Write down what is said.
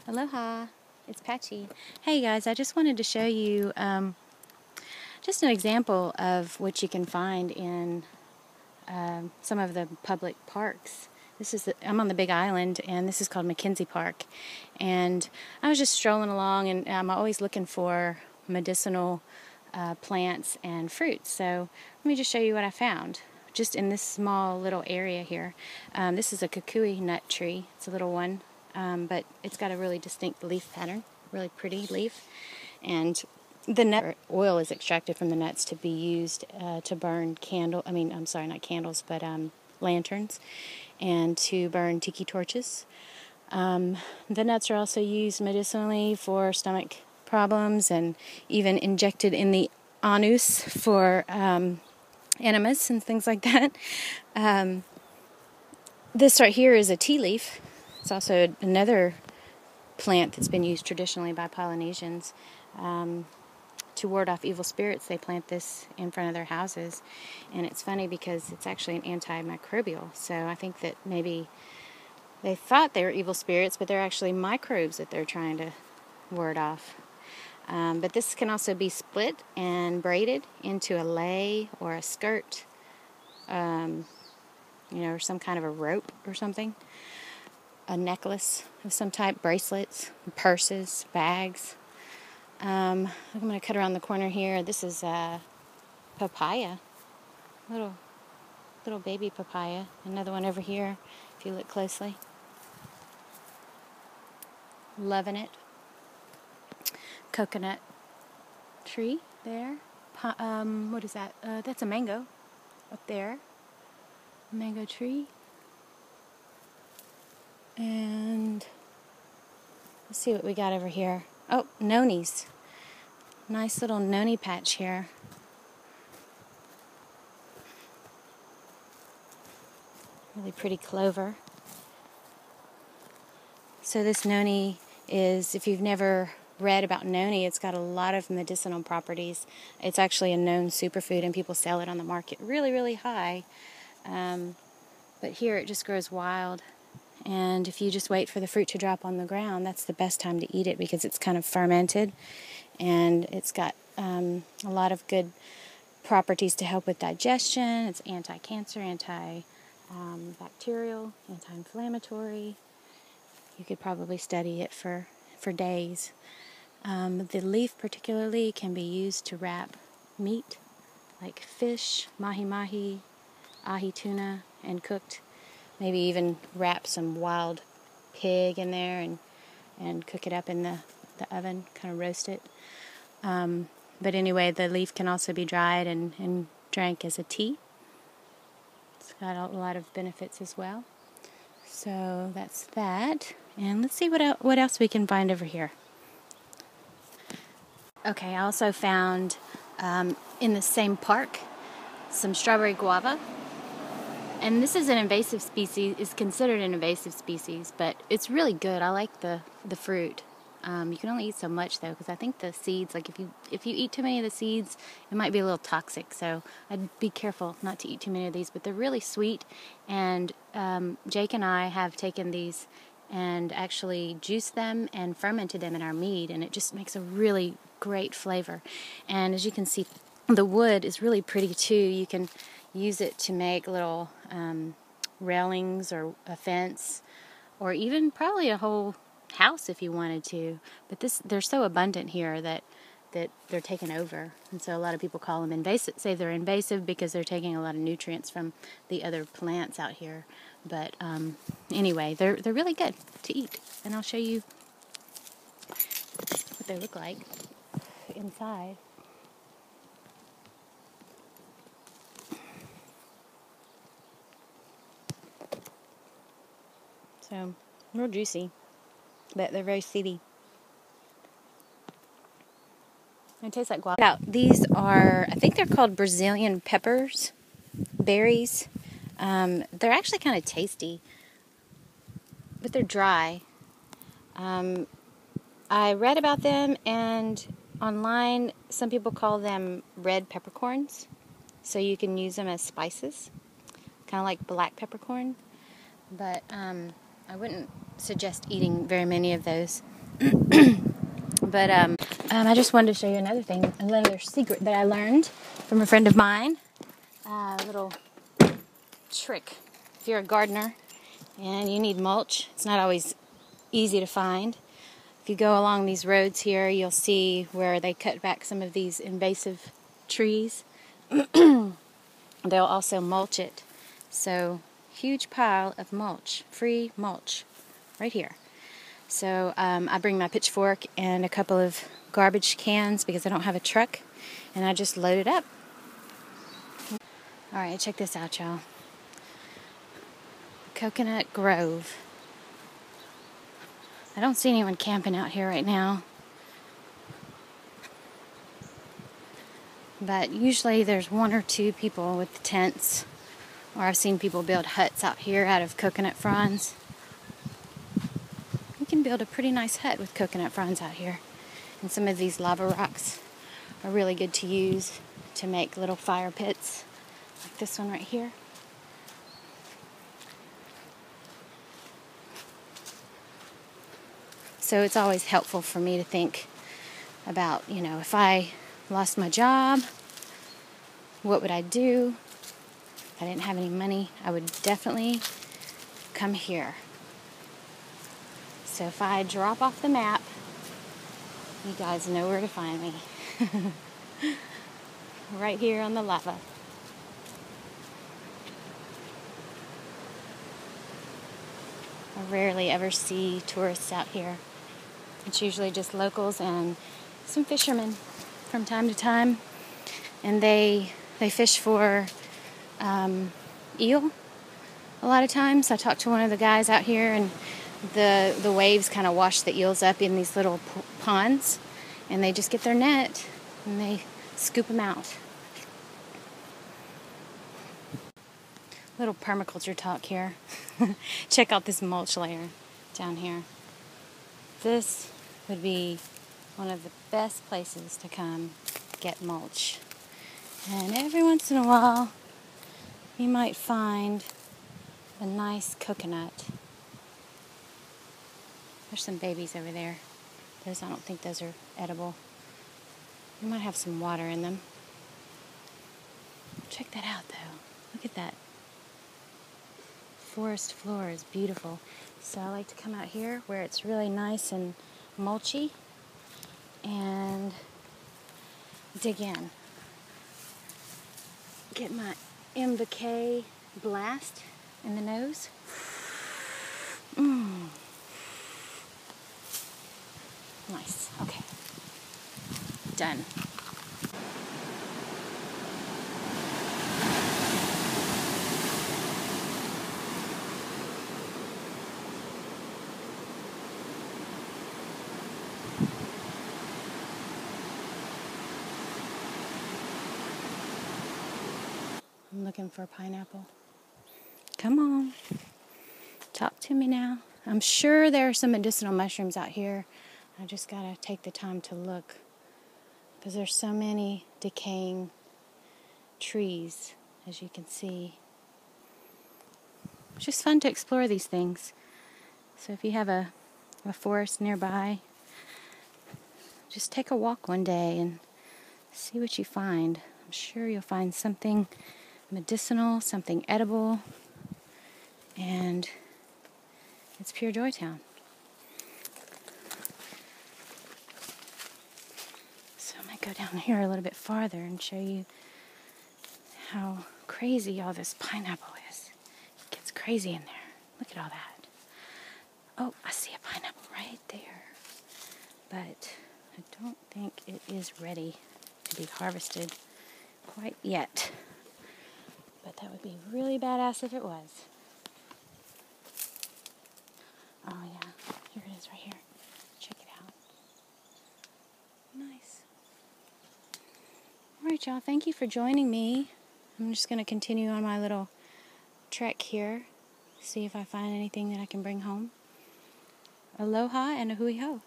Aloha, it's Patchie. Hey guys, I just wanted to show you just an example of what you can find in some of the public parks. I'm on the Big Island, and this is called MacKenzie Park. And I was just strolling along, and I'm always looking for medicinal plants and fruits. So let me just show you what I found just in this small little area here. This is a kukui nut tree. It's a little one, but it's got a really distinct leaf pattern, really pretty leaf. And the nut oil is extracted from the nuts to be used to burn lanterns, and to burn tiki torches. The nuts are also used medicinally for stomach problems, and even injected in the anus for enemas and things like that. This right here is a tea leaf. It's also another plant that's been used traditionally by Polynesians. To ward off evil spirits, they plant this in front of their houses. And it's funny because it's actually an antimicrobial. So I think that maybe they thought they were evil spirits, but they're actually microbes that they're trying to ward off. But this can also be split and braided into a lei or a skirt, or some kind of a rope or something. A necklace of some type, bracelets, purses, bags. I'm going to cut around the corner here. This is papaya, little baby papaya. Another one over here, if you look closely. Loving it. Coconut tree there. What is that? That's a mango up there. Mango tree. And let's see what we got over here. Oh, nonies. Nice little noni patch here. Really pretty clover. So this noni is, if you've never read about noni, it's got a lot of medicinal properties. It's actually a known superfood, and people sell it on the market really, really high. But here it just grows wild. And if you just wait for the fruit to drop on the ground, that's the best time to eat it, because it's kind of fermented, and it's got a lot of good properties to help with digestion. It's anti-cancer, anti-bacterial, anti-inflammatory. You could probably study it for days. The leaf particularly can be used to wrap meat, like fish, mahi-mahi, ahi tuna, and cooked. Maybe even wrap some wild pig in there and cook it up in the oven, kind of roast it. But anyway, the leaf can also be dried and drank as a tea. It's got a lot of benefits as well. So that's that. And let's see what else we can find over here. Okay, I also found in the same park some strawberry guava. And this is an invasive species, is considered an invasive species, but it's really good. I like the fruit. You can only eat so much though, because I think the seeds, like if you eat too many of the seeds, it might be a little toxic. So I'd be careful not to eat too many of these, but they're really sweet. And Jake and I have taken these and actually juiced them and fermented them in our mead, and it just makes a really great flavor. And as you can see, the wood is really pretty too. You can use it to make little railings or a fence, or even probably a whole house if you wanted to. But they're so abundant here that they're taken over, and so a lot of people call them invasive. Say they're invasive because they're taking a lot of nutrients from the other plants out here. But anyway, they're really good to eat, and I'll show you what they look like inside. So, real juicy, but they're very seedy. It tastes like guava. These are, I think they're called Brazilian peppers, berries. They're actually kind of tasty, but they're dry. I read about them, and online some people call them red peppercorns. So you can use them as spices, kind of like black peppercorn. But I wouldn't suggest eating very many of those. But I just wanted to show you another secret that I learned from a friend of mine. A little trick. If you're a gardener and you need mulch, it's not always easy to find. If you go along these roads here, you'll see where they cut back some of these invasive trees. They'll also mulch it. So, huge pile of mulch, free mulch, right here. So I bring my pitchfork and a couple of garbage cans because I don't have a truck, and I just load it up. Alright, check this out, y'all. Coconut Grove. I don't see anyone camping out here right now, but usually there's one or two people with the tents, or I've seen people build huts out here out of coconut fronds. You can build a pretty nice hut with coconut fronds out here. And some of these lava rocks are really good to use to make little fire pits, like this one right here. So it's always helpful for me to think about, if I lost my job, what would I do? If I didn't have any money, I would definitely come here. So if I drop off the map, you guys know where to find me. Right here on the lava. I rarely ever see tourists out here. It's usually just locals and some fishermen from time to time. And they fish for eel a lot of times. I talked to one of the guys out here, and the waves kind of wash the eels up in these little ponds, and they just get their net and they scoop them out. Little permaculture talk here. Check out this mulch layer down here. This would be one of the best places to come get mulch. And every once in a while, you might find a nice coconut. There's some babies over there. I don't think those are edible. They might have some water in them. Check that out, though. Look at that. Forest floor is beautiful. So I like to come out here where it's really nice and mulchy and dig in. Get my MacKenzie blast in the nose. Nice. Okay. Done. I'm looking for a pineapple. Come on. Talk to me now. I'm sure there are some medicinal mushrooms out here. I just gotta take the time to look, because there's so many decaying trees, as you can see. It's just fun to explore these things. So if you have a forest nearby, just take a walk one day and see what you find. I'm sure you'll find something medicinal, something edible, and it's pure Joy Town. So I might go down here a little bit farther and show you how crazy all this pineapple is. It gets crazy in there. Look at all that. Oh, I see a pineapple right there. But I don't think it is ready to be harvested quite yet. But that would be really badass if it was. Oh yeah, here it is right here. Check it out. Nice. Alright y'all, thank you for joining me. I'm just going to continue on my little trek here. See if I find anything that I can bring home. Aloha and a hui ho.